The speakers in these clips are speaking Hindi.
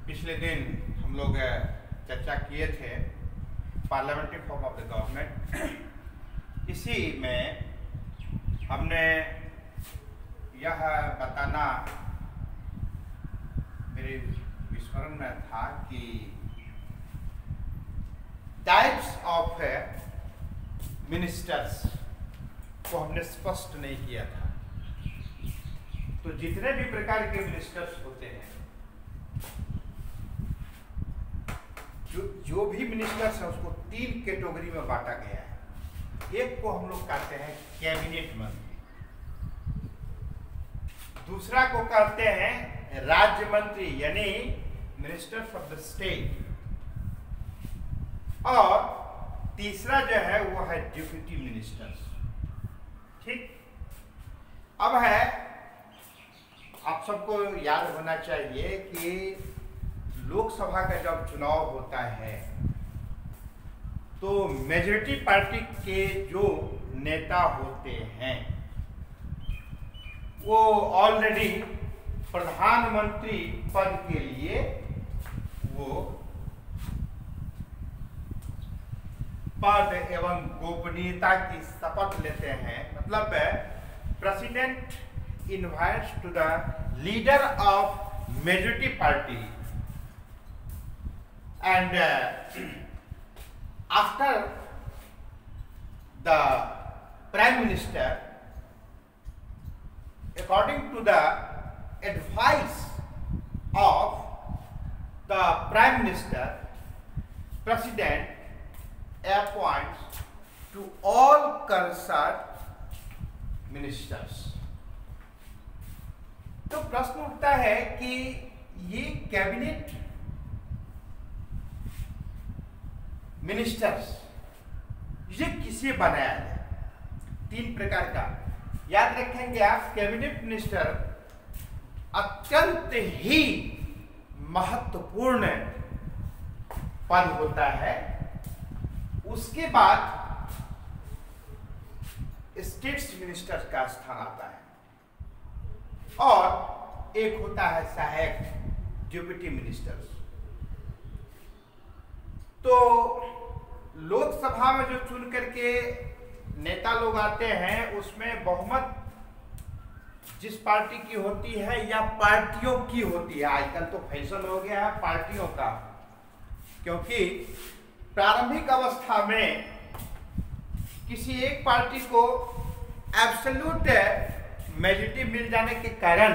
पिछले दिन हम लोग चर्चा किए थे parliamentary form of the government. इसी में हमने यह बताना मेरे विस्मरण में था कि टाइप्स ऑफ मिनिस्टर्स को हमने स्पष्ट नहीं किया था। तो जितने भी प्रकार के मिनिस्टर्स होते हैं, जो भी मिनिस्टर्स है उसको 3 कैटेगरी में बांटा गया है। एक को हम लोग कहते हैं कैबिनेट मंत्री, दूसरा को कहते हैं राज्य मंत्री यानी मिनिस्टर्स ऑफ द स्टेट, और तीसरा जो है वो है डिप्टी मिनिस्टर्स। ठीक, अब है आप सबको याद होना चाहिए कि लोकसभा का जब चुनाव होता है तो मेजॉरिटी पार्टी के जो नेता होते हैं वो ऑलरेडी प्रधानमंत्री पद के लिए वो पद एवं गोपनीयता की शपथ लेते हैं। मतलब president invites to the leader of majority party and after the prime minister, according to the advice of the prime minister, president appoints to all concerned ministers। तो प्रश्न उठता है कि ये कैबिनेट मिनिस्टर्स ये किसे बनाया जाए? 3 प्रकार का याद रखेंगे आप। कैबिनेट मिनिस्टर अत्यंत ही महत्वपूर्ण पद होता है। उसके बाद स्टेट्स मिनिस्टर का स्थान आता है और एक होता है सहायक डिप्टी मिनिस्टर्स। तो लोकसभा में जो चुन करके नेता लोग आते हैं उसमें बहुमत जिस पार्टी की होती है या पार्टियों की होती है। आजकल तो फैशन हो गया है पार्टियों का, क्योंकि प्रारंभिक अवस्था में किसी एक पार्टी को एब्सोल्यूट मेजॉरिटी मिल जाने के कारण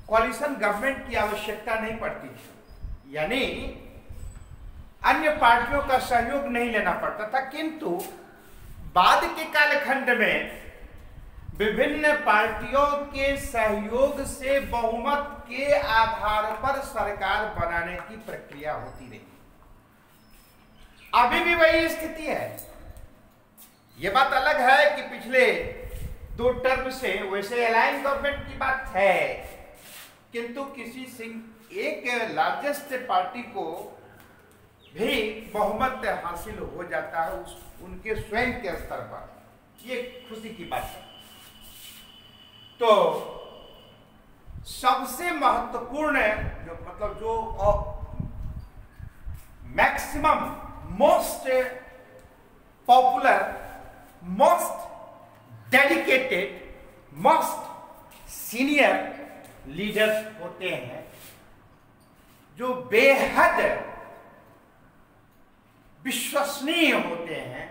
कोaliशन गवर्नमेंट की आवश्यकता नहीं पड़ती थी, यानी अन्य पार्टियों का सहयोग नहीं लेना पड़ता था। किंतु बाद के कालखंड में विभिन्न पार्टियों के सहयोग से बहुमत के आधार पर सरकार बनाने की प्रक्रिया होती रही। अभी भी वही स्थिति है। यह बात अलग है कि पिछले 2 टर्म से वैसे अलायंस गवर्नमेंट की बात है, किंतु किसी एक लार्जेस्ट पार्टी को भी बहुमत हासिल हो जाता है उनके स्वयं के स्तर पर, ये खुशी की बात है। तो सबसे महत्वपूर्ण जो maximum most popular most dedicated most senior leaders होते हैं, जो बेहद विश्वसनीय होते हैं,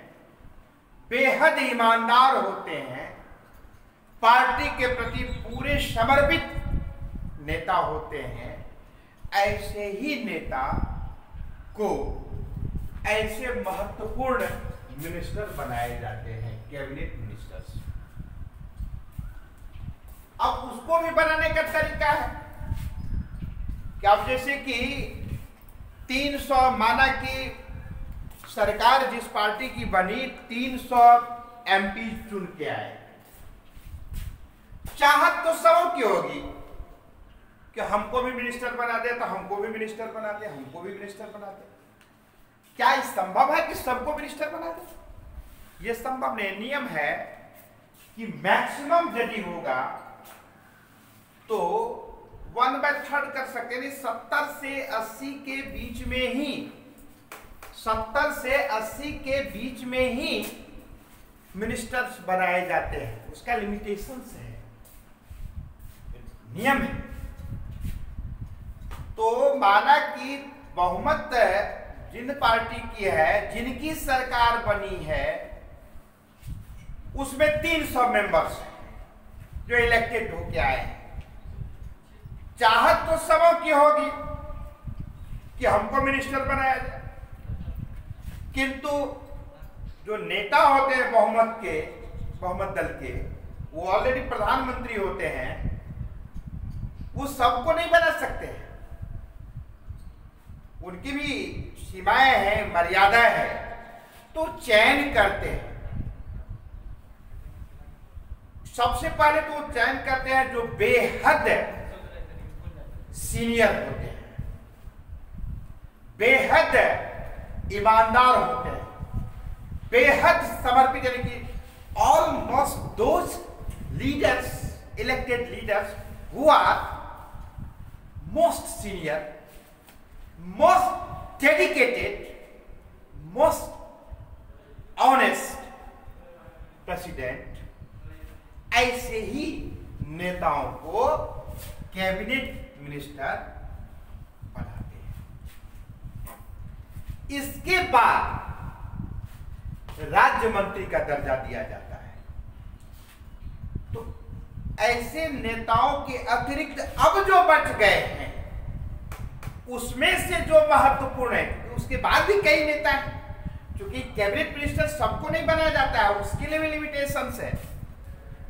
बेहद ईमानदार होते हैं, पार्टी के प्रति पूरे समर्पित नेता होते हैं। ऐसे ही नेता को ऐसे महत्वपूर्ण मिनिस्टर बनाए जाते हैं, कैबिनेट मिनिस्टर्स। अब उसको भी बनाने का तरीका है कि अब जैसे कि 300 माना कि सरकार जिस पार्टी की बनी 300 एमपी चुन के आए, चाहत तो सबों की होगी कि हमको भी मिनिस्टर बना दे, तो हमको भी मिनिस्टर बना दे, हमको भी मिनिस्टर बना दे। क्या यह संभव है कि सबको मिनिस्टर बना दे? यह संभव नहीं। नियम है कि मैक्सिमम यदि होगा तो 1/3 कर सकते हैं, 70 से 80 के बीच में ही, 70 से 80 के बीच में ही मिनिस्टर्स बनाए जाते हैं। उसका लिमिटेशंस है, नियम है। तो माना कि बहुमत जिन पार्टी की है, जिनकी सरकार बनी है, उसमें 300 मेंबर्स हैं जो इलेक्टेड होके आए हैं। चाहत तो सबों की होगी कि हमको मिनिस्टर बनाया जाए, किंतु जो नेता होते हैं बहुमत दल के, वो ऑलरेडी प्रधानमंत्री होते हैं, वो सबको नहीं बना सकते हैं। उनकी भी सीमाएं हैं, मर्यादा है, तो चयन करते हैं। सबसे पहले तो चयन करते हैं जो बेहद सीनियर होते हैं, बेहद ईमानदार होते हैं, बेहद समर्पित, यानी कि almost those leaders, elected leaders who are most senior, most dedicated, most honest president, ऐसे ही नेताओं को कैबिनेट मिनिस्टर बनाते हैं। इसके बाद राज्य मंत्री का दर्जा दिया जाता है। तो ऐसे नेताओं के अतिरिक्त अब जो बच गए हैं, उसमें से जो महत्वपूर्ण है, उसके बाद भी कई नेता हैं, क्योंकि कैबिनेट मिनिस्टर सबको नहीं बनाया जाता है, उसके लिए भी लिमिटेशंस है।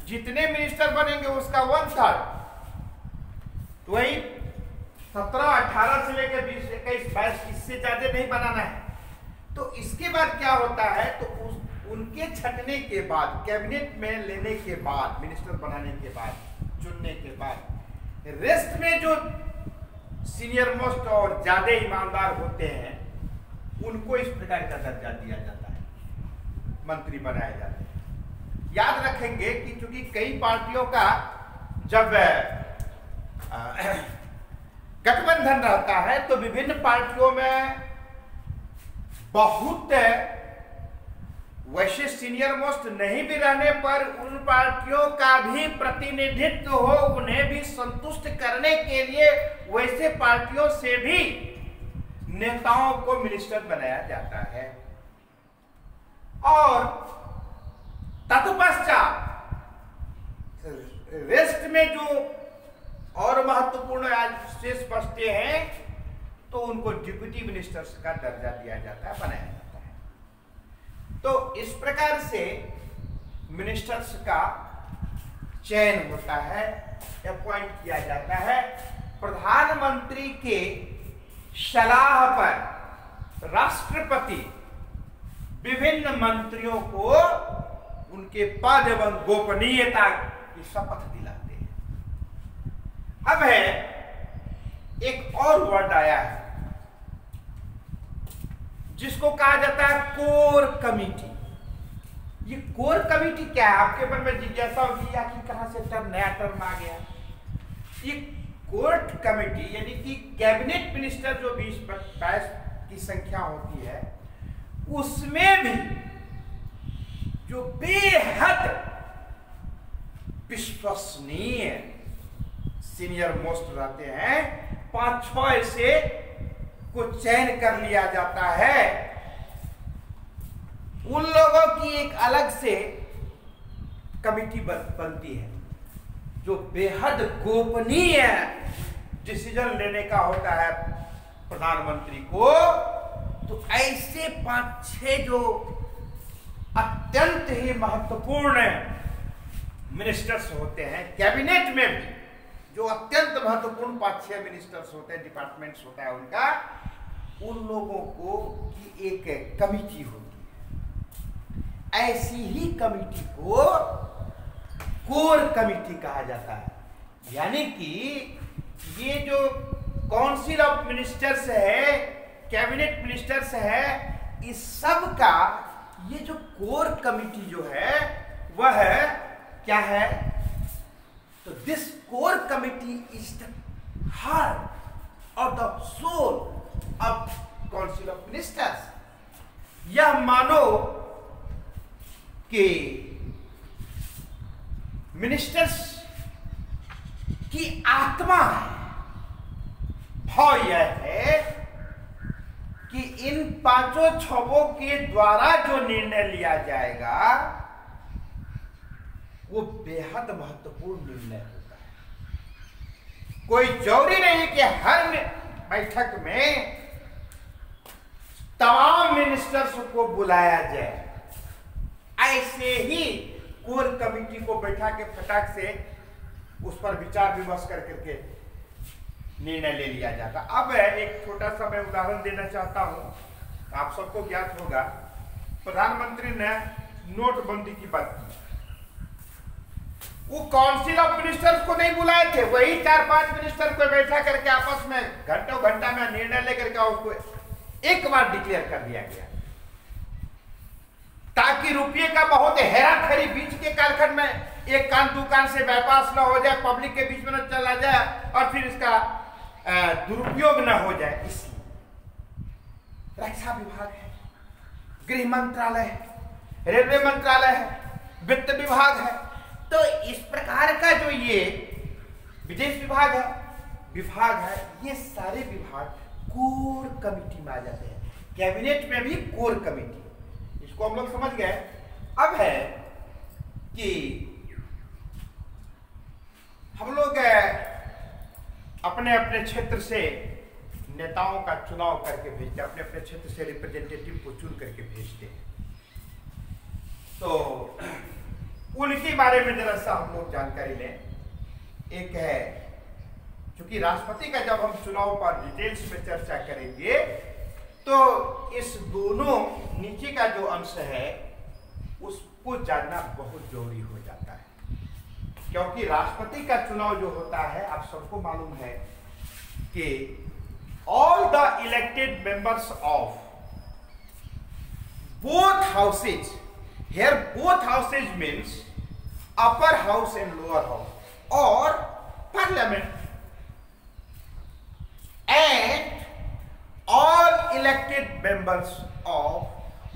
जितने मिनिस्टर बनेंगे उसका 1/3, तो वही 17, 18 से लेकर 20, 21, 22, इससे ज्यादा नहीं बनाना है। तो इसके बाद क्या होता है, तो उनके छटने के बाद, कैबिनेट में लेने के बाद, मिनिस्टर बनाने के बाद, चुनने के बाद, रेस्ट में जो सीनियर मोस्ट और ज्यादा ईमानदार होते हैं, उनको इस प्रकार का दर्जा दिया जाता है, मंत्री बनाए जाते हैं। याद रखेंगे कि चूंकि कई पार्टियों का जब गठबंधन रहता है, तो विभिन्न पार्टियों में बहुत वैसे सीनियर मोस्ट नहीं भी रहने पर उन पार्टियों का भी प्रतिनिधित्व हो, उन्हें भी संतुष्ट करने के लिए वैसे पार्टियों से भी नेताओं को मिनिस्टर बनाया जाता है। और तत्पश्चात रेस्ट में जो और महत्वपूर्ण आज शेष बचते हैं, तो उनको डिप्टी मिनिस्टर्स का दर्जा दिया जाता है, बनाया जाता है। तो इस प्रकार से मिनिस्टर्स का चयन होता है, अपॉइंट किया जाता है। प्रधानमंत्री के सलाह पर राष्ट्रपति विभिन्न मंत्रियों को उनके पद एवं गोपनीयता की शपथ दिलाते हैं। अब है एक और वर्ड आया है जिसको कहा जाता है कोर कमिटी। ये कोर कमिटी क्या है? आपके मन में जिज्ञासा होगी या कि कहां से नया टर्म आ गया। ये कोर कमिटी यानी कि कैबिनेट मिनिस्टर जो 20-22 की संख्या होती है, उसमें भी जो बेहद विश्वसनीय सीनियर मोस्ट रहते हैं, 5-6 ऐसे को चयन कर लिया जाता है। उन लोगों की एक अलग से कमिटी बनती है जो बेहद गोपनीय डिसीजन लेने का होता है प्रधानमंत्री को। तो ऐसे 5-6 जो अत्यंत ही महत्वपूर्ण मिनिस्टर्स होते हैं, कैबिनेट में भी जो अत्यंत महत्वपूर्ण 5-6 मिनिस्टर्स होते हैं, डिपार्टमेंट्स होता है उनका, उन लोगों को की एक कमिटी होती है। ऐसी ही कमिटी को कोर कमिटी कहा जाता है। यानी कि ये जो काउंसिल ऑफ मिनिस्टर्स है, कैबिनेट मिनिस्टर्स है, इस सब का ये जो कोर कमिटी जो है वह क्या है? तो this core committee is the heart और the soul of council of ministers. यह मानो कि मिनिस्टर्स की आत्मा है। भाव यह है कि इन पांचों छवों के द्वारा जो निर्णय लिया जाएगा वो बेहद महत्वपूर्ण निर्णय होता है। कोई जरूरी नहीं कि हर बैठक में तमाम मिनिस्टर्स को बुलाया जाए। ऐसे ही कोर कमेटी को बैठा के फटाक से उस पर विचार विमर्श करके निर्णय ले लिया जाता। अब एक छोटा सा मैं उदाहरण देना चाहता हूं। आप सबको ज्ञात होगा, प्रधानमंत्री ने नोटबंदी की बात की। वो काउंसिल ऑफ मिनिस्टर्स को नहीं बुलाए थे, वही 4-5 मिनिस्टर को बैठा करके आपस में घंटों घंटा में निर्णय लेकर के उसको एक बार डिक्लेयर कर दिया गया, ताकि रुपये का बहुत हेरा फेरी बीच के कालखंड में एक कान दुकान से व्यापार न हो जाए, पब्लिक के बीच में न चला जाए और फिर इसका दुरुपयोग न हो जाए। इसलिए रक्षा विभाग है, गृह मंत्रालय है, रेलवे मंत्रालय है, वित्त विभाग है। तो इस प्रकार का जो ये विदेश विभाग है, ये सारे विभाग कोर कमेटी में आ जाते हैं। कैबिनेट में भी कोर कमेटी, इसको हम लोग समझ गए। अब है कि हम लोग अपने अपने क्षेत्र से नेताओं का चुनाव करके भेजते हैं, अपने अपने क्षेत्र से रिप्रेजेंटेटिव को चुन करके भेजते हैं। तो उनके बारे में जरा सा हम लोग जानकारी लें। एक है, क्योंकि राष्ट्रपति का जब हम चुनाव पर डिटेल्स में चर्चा करेंगे तो इस दोनों नीचे का जो अंश है उसको जानना बहुत जरूरी हो जाता है, क्योंकि राष्ट्रपति का चुनाव जो होता है, आप सबको मालूम है कि all the elected members of both houses, here both houses means upper house and lower house or parliament, and all elected members of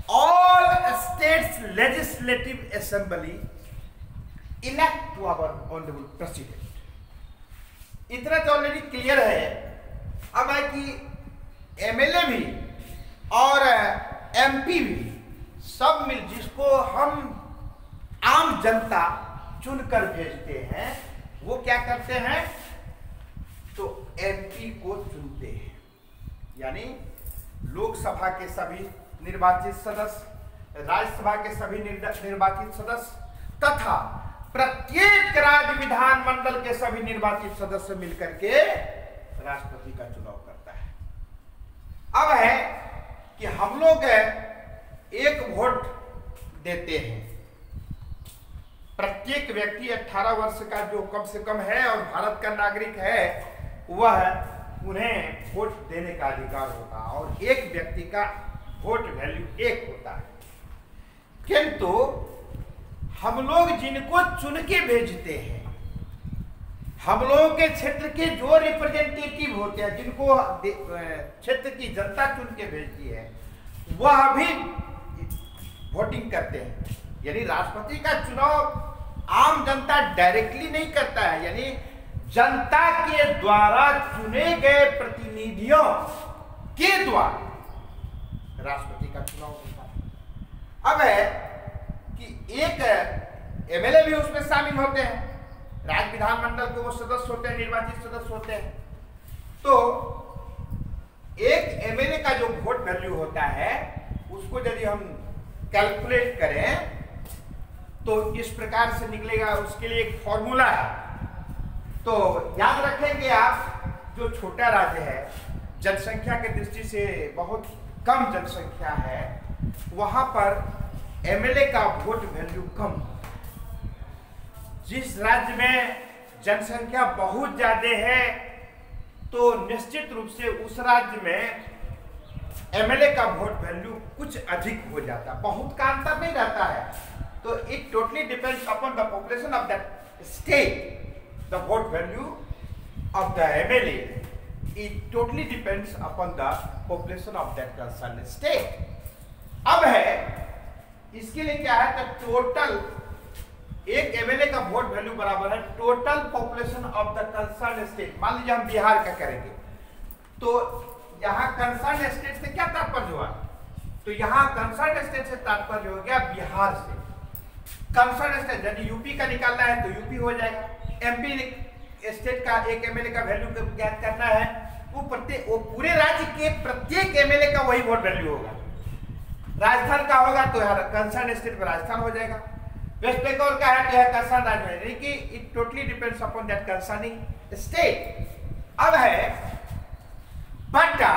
all states legislative assembly elect to our honorable president। इतना तो ऑलरेडी क्लियर है। अब है कि एमएलए भी और एमपी भी सब मिल, जिसको हम आम जनता चुनकर भेजते हैं, वो क्या करते हैं, तो एमपी को चुनते हैं। यानी लोकसभा के सभी निर्वाचित सदस्य, राज्यसभा के सभी निर्वाचित सदस्य तथा प्रत्येक राज्य विधानमंडल के सभी निर्वाचित सदस्य मिलकर के राष्ट्रपति का चुनाव करता है। अब है कि हम लोग एक वोट देते हैं। प्रत्येक व्यक्ति 18 वर्ष का जो कम से कम है और भारत का नागरिक है, वह उन्हें वोट देने का अधिकार होता है और एक व्यक्ति का वोट वैल्यू 1 होता है। किंतु हम लोग जिनको चुन के भेजते हैं, हम लोगों के क्षेत्र के जो रिप्रेजेंटेटिव होते हैं, जिनको क्षेत्र की जनता चुन के भेजती है, वह भी वोटिंग करते हैं। यानी राष्ट्रपति का चुनाव आम जनता डायरेक्टली नहीं करता है, यानी जनता के द्वारा चुने गए प्रतिनिधियों के द्वारा राष्ट्रपति का चुनाव होता है। अब है कि एक एमएलए भी उसमें शामिल होते हैं, राज्य विधानमंडल के वो सदस्य होते हैं, निर्वाचित सदस्य होते हैं। तो एक एमएलए का जो वोट वैल्यू होता है, उसको यदि हम कैलकुलेट करें तो इस प्रकार से निकलेगा। उसके लिए एक फॉर्मूला है, तो याद रखेंगे आप, जो छोटा राज्य है, जनसंख्या की दृष्टि से बहुत कम जनसंख्या है, वहां पर एमएलए का वोट वैल्यू कम। जिस राज्य में जनसंख्या बहुत ज्यादा है, तो निश्चित रूप से उस राज्य में एमएलए का वोट वैल्यू कुछ अधिक हो जाता है, बहुत का अंतर नहीं रहता है। तो it totally depends upon the population of that state, the vote value of the MLA, it totally depends upon the population of that concerned state. अब है इसके लिए क्या है, तो टोटल एक एमएलए का वोट वैल्यू बराबर है total population of the concern state. मान लीजिए हम बिहार का करेंगे, तो यहाँ कंसर्न स्टेट से क्या तात्पर्य हुआ, तो यहाँ कंसर्न स्टेट से तात्पर्य हो गया बिहार से। कंसर्न स्टेट यदि यूपी का निकालना है तो यूपी हो जाएगा, एमपी स्टेट का एक एमएलए का वैल्यू ज्ञात करना है, वो पूरे राज्य के प्रत्येक एमएलए का वही वोट वैल्यू होगा। राजस्थान का होगा तो यहाँ कंसर्न स्टेट में राजस्थान हो जाएगा, वेस्ट बंगाल का है तो यह कंसर्न राज्य है, यानी कि it totally depends upon that concerning state. अब है बटा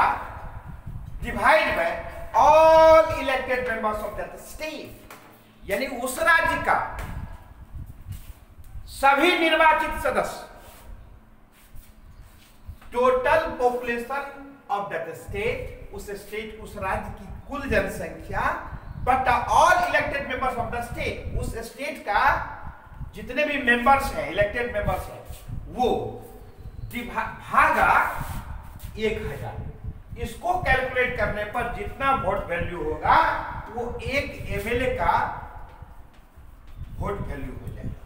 divide by all elected members of that state, यानी उस राज्य का सभी निर्वाचित सदस्य, total population of that state, उस स्टेट उस राज्य की कुल जनसंख्या बटा all elected members of the state, उस स्टेट का जितने भी मेंबर्स हैं, इलेक्टेड मेंबर्स हैं, वो भागा 1000। इसको कैलकुलेट करने पर जितना वोट वैल्यू होगा वो एक एमएलए का वोट वैल्यू हो जाएगा।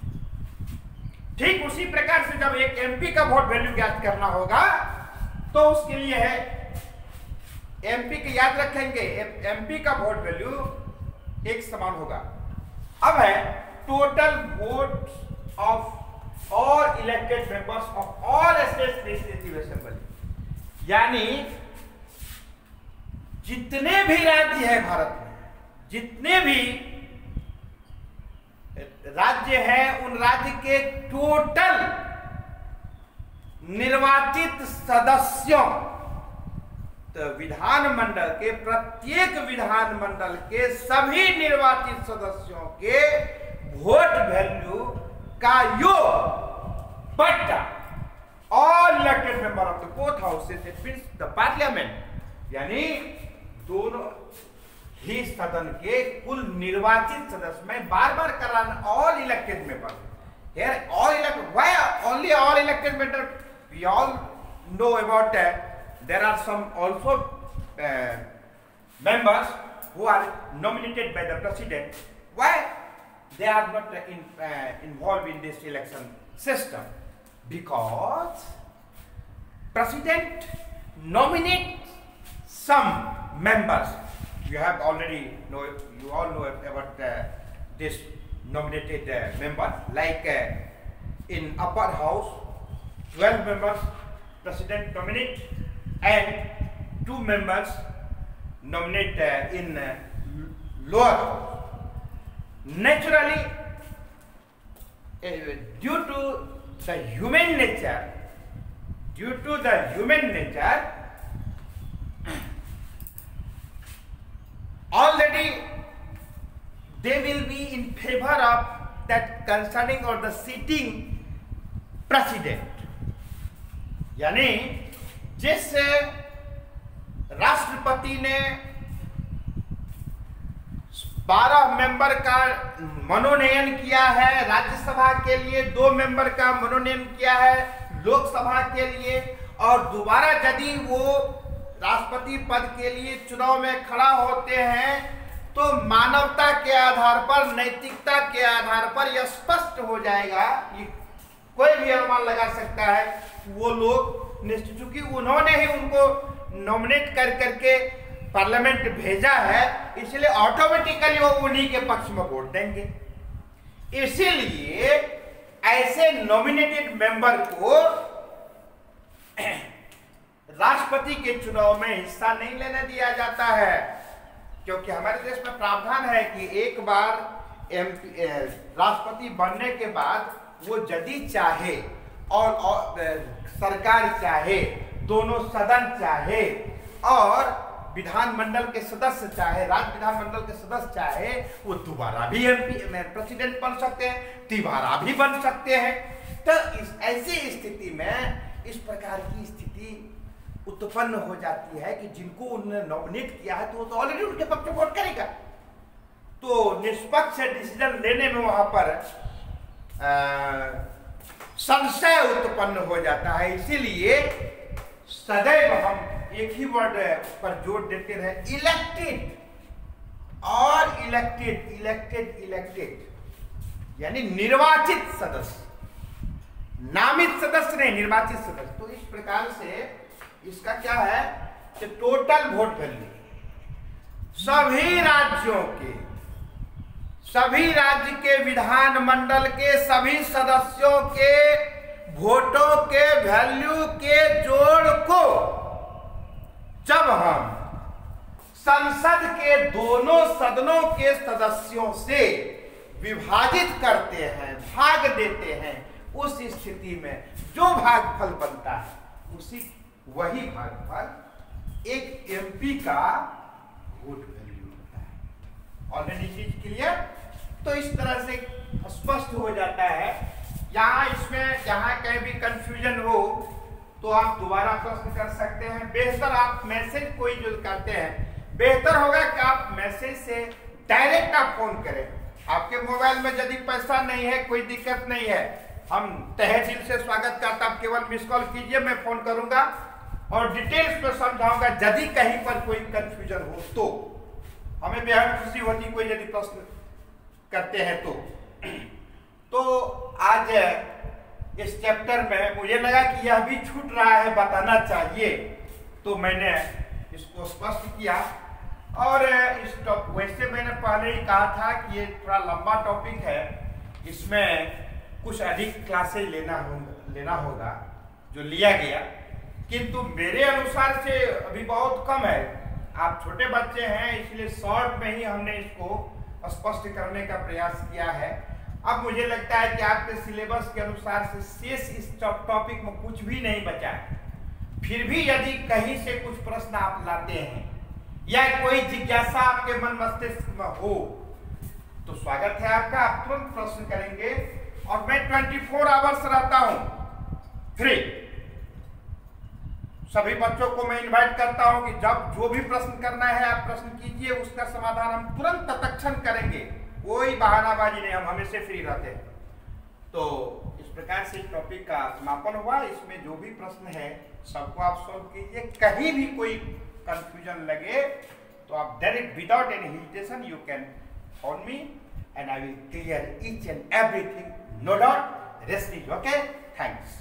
ठीक उसी प्रकार से जब एक एमपी का वोट वैल्यू ज्ञात करना होगा तो उसके लिए है एमपी के, याद रखेंगे एमपी का वोट वैल्यू एक समान होगा। अब है total vote of all elected members of all state legislative assembly, यानी जितने भी राज्य हैं भारत में, जितने भी राज्य हैं उन राज्य के टोटल निर्वाचित सदस्यों, तो विधानमंडल के प्रत्येक विधानमंडल के सभी निर्वाचित सदस्यों के वोट वैल्यू का योग बटा all elected member of the both houses it means the parliament, यानी दोनों ही सदन के कुल निर्वाचित सदस्य में बार-बार कराना all elected member. Here all elected, why only all elected member? We all know about there are some also members who are nominated by the president. Why they are not involved in this election system? Because president nominates some members. You have already know, you all know about this nominated member, like in upper house 12 members president nominate and 2 members nominate in lower house. Naturally, due to the human nature, already they will be in favor of that concerning or the sitting president, यानी जिस राष्ट्रपति ने 12 मेंबर का मनोनयन किया है राज्यसभा के लिए, 2 मेंबर का मनोनयन किया है लोकसभा के लिए, और दोबारा यदि वो राष्ट्रपति पद के लिए चुनाव में खड़ा होते हैं तो मानवता के आधार पर, नैतिकता के आधार पर यह स्पष्ट हो जाएगा, ये कोई भी अनुमान लगा सकता है, वो लोग निश्चित, चूंकि उन्होंने ही उनको नॉमिनेट कर करके पार्लियामेंट भेजा है, इसलिए ऑटोमेटिकली वो उन्हीं के पक्ष में वोट देंगे। इसीलिए ऐसे नॉमिनेटेड मेंबर को राष्ट्रपति के चुनाव में हिस्सा नहीं लेने दिया जाता है, क्योंकि हमारे देश में प्रावधान है कि एक बार राष्ट्रपति बनने के बाद वो यदि चाहे और सरकार चाहे, दोनों सदन चाहे और विधानमंडल के सदस्य चाहे, राज्य विधानमंडल के सदस्य चाहे, वो दोबारा भी एमपी प्रेसिडेंट बन सकते हैं, तिबारा भी बन सकते हैं। तो ऐसी स्थिति में इस प्रकार की स्थिति उत्पन्न हो जाती है कि जिनको उन्होंने नॉमिनेट किया है तो वो तो ऑलरेडी उनके पक्ष में वोट करेगा, तो निष्पक्ष डिसीजन लेने में वहां पर संशय उत्पन्न हो जाता है। इसीलिए सदैव हम एक ही वर्ड पर जोर देते रहे, इलेक्टेड और इलेक्टेड, इलेक्टेड इलेक्टेड यानी निर्वाचित सदस्य, नामित सदस्य नहीं, निर्वाचित सदस्य। तो इस प्रकार से इसका क्या है कि टोटल वोट वैल्यू सभी राज्यों के, सभी राज्य के विधानमंडल के सभी सदस्यों के वोटों के वैल्यू के जोड़ को जब हम संसद के दोनों सदनों के सदस्यों से विभाजित करते हैं, भाग देते हैं, उस स्थिति में जो भागफल बनता है वही भागफल एक एमपी का वोट वैल्यू होता है। ऑलरेडी चीज क्लियर? तो इस तरह से स्पष्ट हो जाता है। यहाँ इसमें जहाँ कहीं भी कंफ्यूजन हो तो आप दोबारा प्रश्न कर सकते हैं। बेहतर आप मैसेज कोई जो करते हैं, बेहतर होगा कि आप मैसेज से डायरेक्ट आप फोन करें। आपके मोबाइल में यदि पैसा नहीं है, कोई दिक्कत नहीं है, हम तहे दिल से स्वागत करता, आप केवल मिस कॉल कीजिए, मैं फोन करूंगा और डिटेल्स में समझाऊंगा। यदि कहीं पर कोई कंफ्यूजन हो तो हमें बेहद खुशी होती कोई यदि प्रश्न करते हैं तो आज इस चैप्टर में मुझे लगा कि यह भी छूट रहा है, बताना चाहिए, तो मैंने इसको स्पष्ट किया। और इस वैसे मैंने पहले ही कहा था कि ये थोड़ा लंबा टॉपिक है, इसमें कुछ अधिक क्लासेज लेना होगा जो लिया गया, किंतु मेरे अनुसार से अभी बहुत कम है। आप छोटे बच्चे हैं, इसलिए शॉर्ट में ही हमने इसको स्पष्ट करने का प्रयास किया है। अब मुझे लगता है कि आपके सिलेबस के अनुसार से शेष इस टॉपिक में कुछ भी नहीं बचा है। फिर भी यदि कहीं से कुछ प्रश्न आप लाते हैं या कोई जिज्ञासा आपके मन मस्तिष्क में हो तो स्वागत है आपका, आप तुरंत प्रश्न करेंगे। और मैं 24 आवर्स रहता हूं फ्री। सभी बच्चों को मैं इनवाइट करता हूं कि जब जो भी प्रश्न करना है आप प्रश्न कीजिए, उसका समाधान हम तुरंत तत्क्षण करेंगे, कोई बहानाबाजी नहीं, हम हमेशा फ्री रहते हैं। तो इस प्रकार से टॉपिक का समापन हुआ। इसमें जो भी प्रश्न है सबको आप सॉल्व कीजिए। कहीं भी कोई कंफ्यूजन लगे तो आप direct without any hesitation you can phone me and I will clear each and everything, no doubt. Rest is okay. Thanks.